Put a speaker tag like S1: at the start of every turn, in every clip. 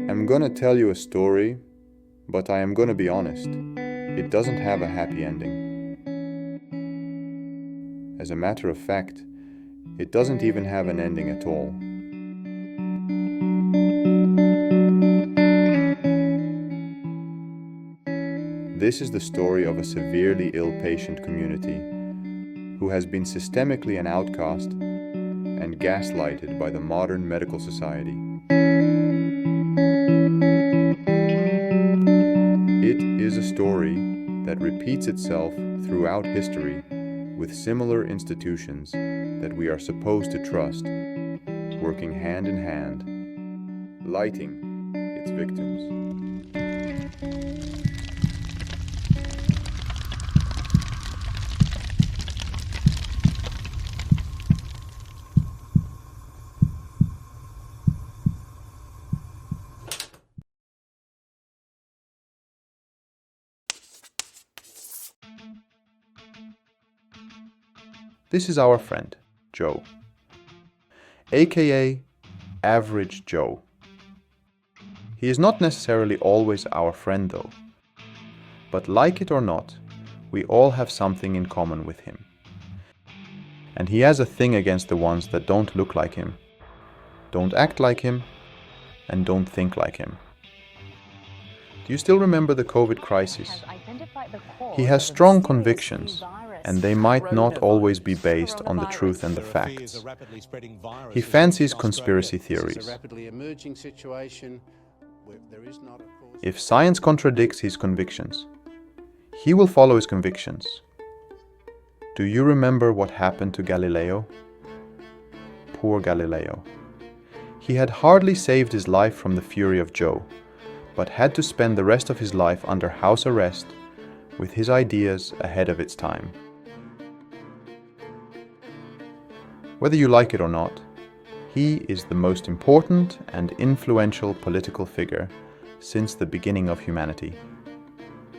S1: I'm gonna tell you a story, but I am gonna be honest. It doesn't have a happy ending. As a matter of fact, it doesn't even have an ending at all. This is the story of a severely ill patient community who has been systemically an outcast and gaslighted by the modern medical society. It is a story that repeats itself throughout history with similar institutions that we are supposed to trust, working hand in hand, lighting its victims. This is our friend, Joe, aka Average Joe. He is not necessarily always our friend though, but like it or not, we all have something in common with him. And he has a thing against the ones that don't look like him, don't act like him, and don't think like him. Do you still remember the COVID crisis? He has strong convictions, and they might not always be based on the truth and the facts. He fancies conspiracy theories. If science contradicts his convictions, he will follow his convictions. Do you remember what happened to Galileo? Poor Galileo. He had hardly saved his life from the fury of Joe, but had to spend the rest of his life under house arrest with his ideas ahead of its time. Whether you like it or not, he is the most important and influential political figure since the beginning of humanity.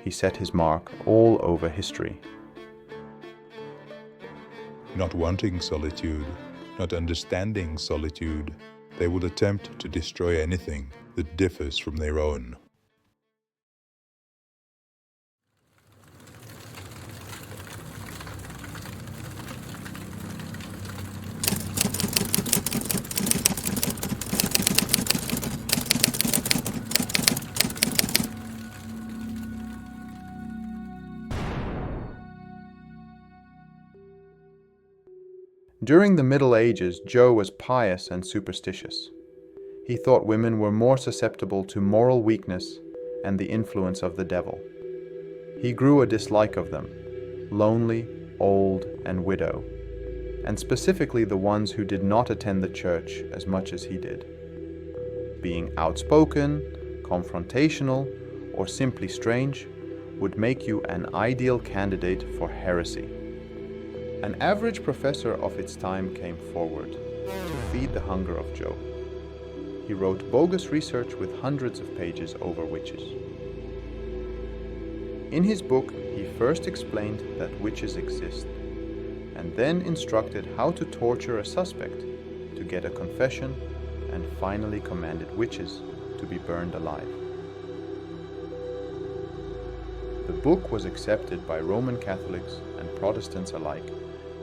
S1: He set his mark all over history.
S2: Not wanting solitude, not understanding solitude, they would attempt to destroy anything that differs from their own.
S1: During the Middle Ages, Joe was pious and superstitious. He thought women were more susceptible to moral weakness and the influence of the devil. He grew a dislike of them, lonely, old, and widow, and specifically the ones who did not attend the church as much as he did. Being outspoken, confrontational, or simply strange would make you an ideal candidate for heresy. An average professor of its time came forward to feed the hunger of Joe. He wrote bogus research with hundreds of pages over witches. In his book, he first explained that witches exist, and then instructed how to torture a suspect to get a confession, and finally commanded witches to be burned alive. The book was accepted by Roman Catholics and Protestants alike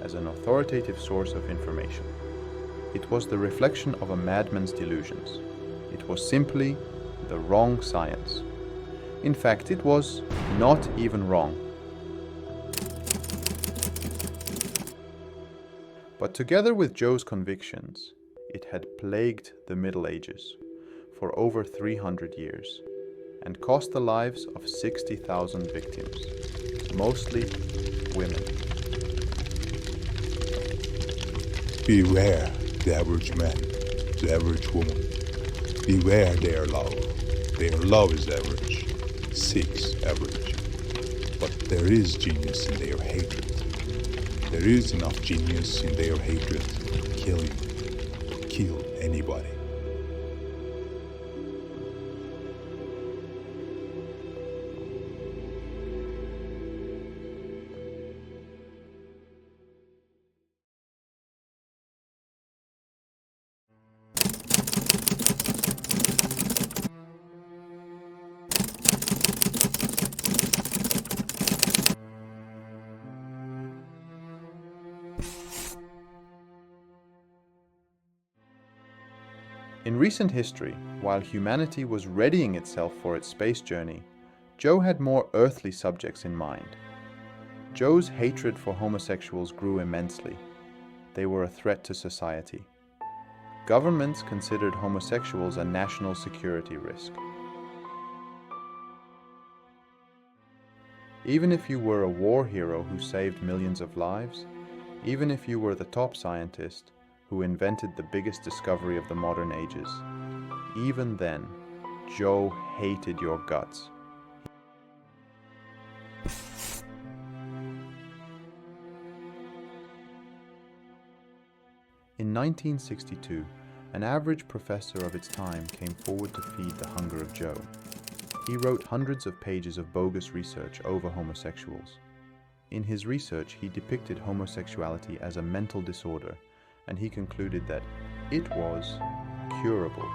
S1: as an authoritative source of information. It was the reflection of a madman's delusions. It was simply the wrong science. In fact, it was not even wrong. But together with Joe's convictions, it had plagued the Middle Ages for over 300 years and cost the lives of 60,000 victims, mostly women.
S2: Beware the average man, the average woman. Beware their love. Their love is average, seeks average. But there is genius in their hatred. There is enough genius in their hatred to kill you, to kill anybody.
S1: In recent history, while humanity was readying itself for its space journey, Joe had more earthly subjects in mind. Joe's hatred for homosexuals grew immensely. They were a threat to society. Governments considered homosexuals a national security risk. Even if you were a war hero who saved millions of lives, even if you were the top scientist who invented the biggest discovery of the modern ages, even then, Joe hated your guts. In 1962, an average professor of its time came forward to feed the hunger of Joe. He wrote hundreds of pages of bogus research over homosexuals. In his research, he depicted homosexuality as a mental disorder, and he concluded that it was curable.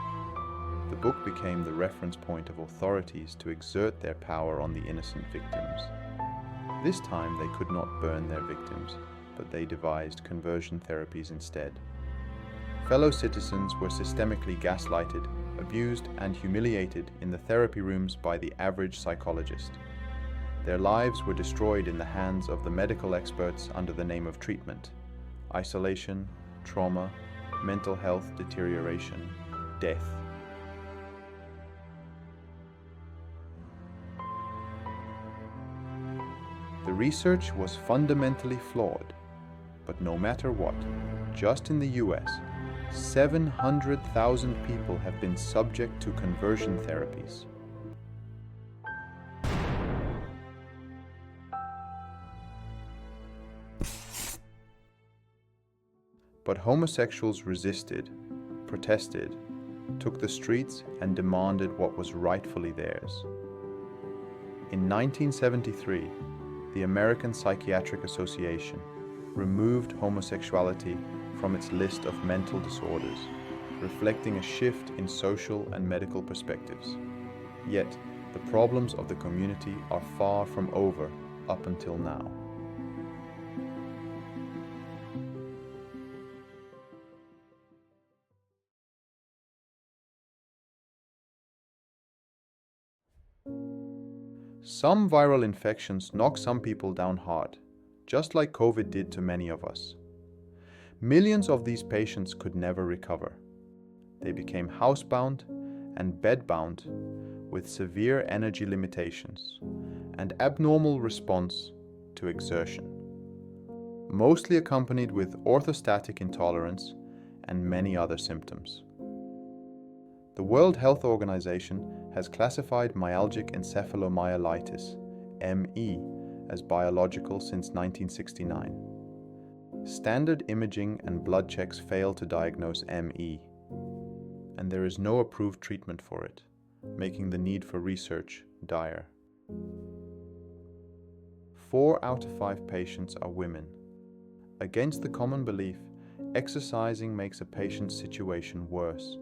S1: The book became the reference point of authorities to exert their power on the innocent victims. This time they could not burn their victims, but they devised conversion therapies instead. Fellow citizens were systemically gaslighted, abused, and humiliated in the therapy rooms by the average psychologist. Their lives were destroyed in the hands of the medical experts under the name of treatment: isolation, trauma, mental health deterioration, death. The research was fundamentally flawed, but no matter what, just in the US, 700,000 people have been subject to conversion therapies. But homosexuals resisted, protested, took the streets, and demanded what was rightfully theirs. In 1973, the American Psychiatric Association removed homosexuality from its list of mental disorders, reflecting a shift in social and medical perspectives. Yet, the problems of the community are far from over up until now. Some viral infections knock some people down hard, just like COVID did to many of us. Millions of these patients could never recover. They became housebound and bedbound with severe energy limitations and abnormal response to exertion, mostly accompanied with orthostatic intolerance and many other symptoms. The World Health Organization has classified myalgic encephalomyelitis, M.E., as biological since 1969. Standard imaging and blood checks fail to diagnose M.E., and there is no approved treatment for it, making the need for research dire. 4 out of 5 patients are women. Against the common belief, exercising makes a patient's situation worse.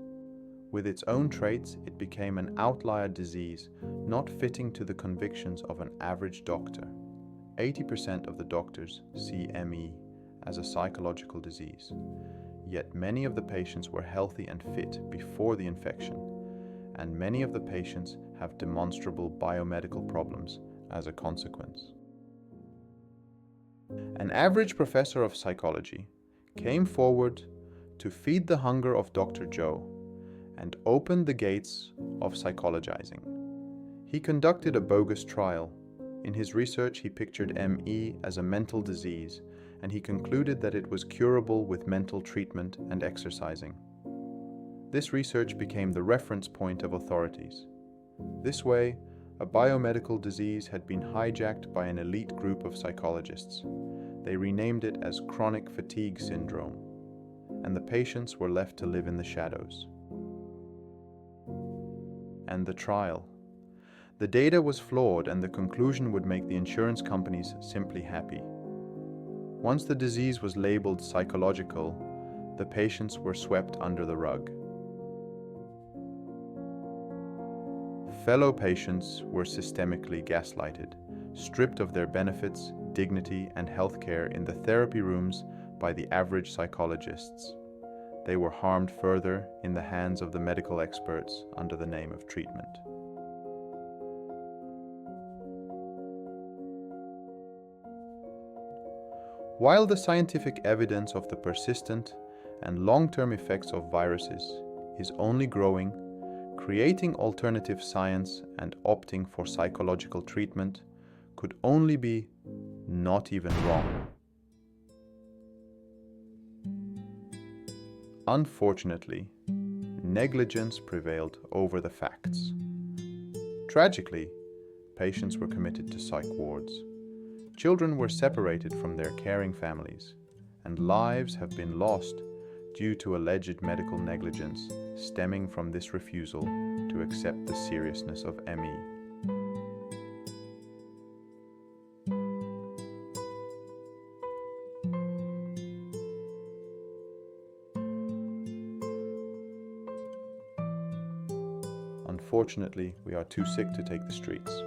S1: With its own traits, it became an outlier disease, not fitting to the convictions of an average doctor. 80% of the doctors see ME as a psychological disease, yet many of the patients were healthy and fit before the infection, and many of the patients have demonstrable biomedical problems as a consequence. An average professor of psychology came forward to feed the hunger of Dr. Joe and open the gates of psychologizing. He conducted a bogus trial. In his research, he pictured ME as a mental disease, and he concluded that it was curable with mental treatment and exercising. This research became the reference point of authorities. This way, a biomedical disease had been hijacked by an elite group of psychologists. They renamed it as chronic fatigue syndrome, and the patients were left to live in the shadows. And the trial. The data was flawed, and the conclusion would make the insurance companies simply happy. Once the disease was labeled psychological, the patients were swept under the rug. Fellow patients were systemically gaslighted, stripped of their benefits, dignity, and healthcare in the therapy rooms by the average psychologists. they were harmed further in the hands of the medical experts under the name of treatment. While the scientific evidence of the persistent and long-term effects of viruses is only growing, creating alternative science and opting for psychological treatment could only be not even wrong. Unfortunately, negligence prevailed over the facts. Tragically, patients were committed to psych wards. Children were separated from their caring families, and lives have been lost due to alleged medical negligence stemming from this refusal to accept the seriousness of ME. Unfortunately, we are too sick to take the streets.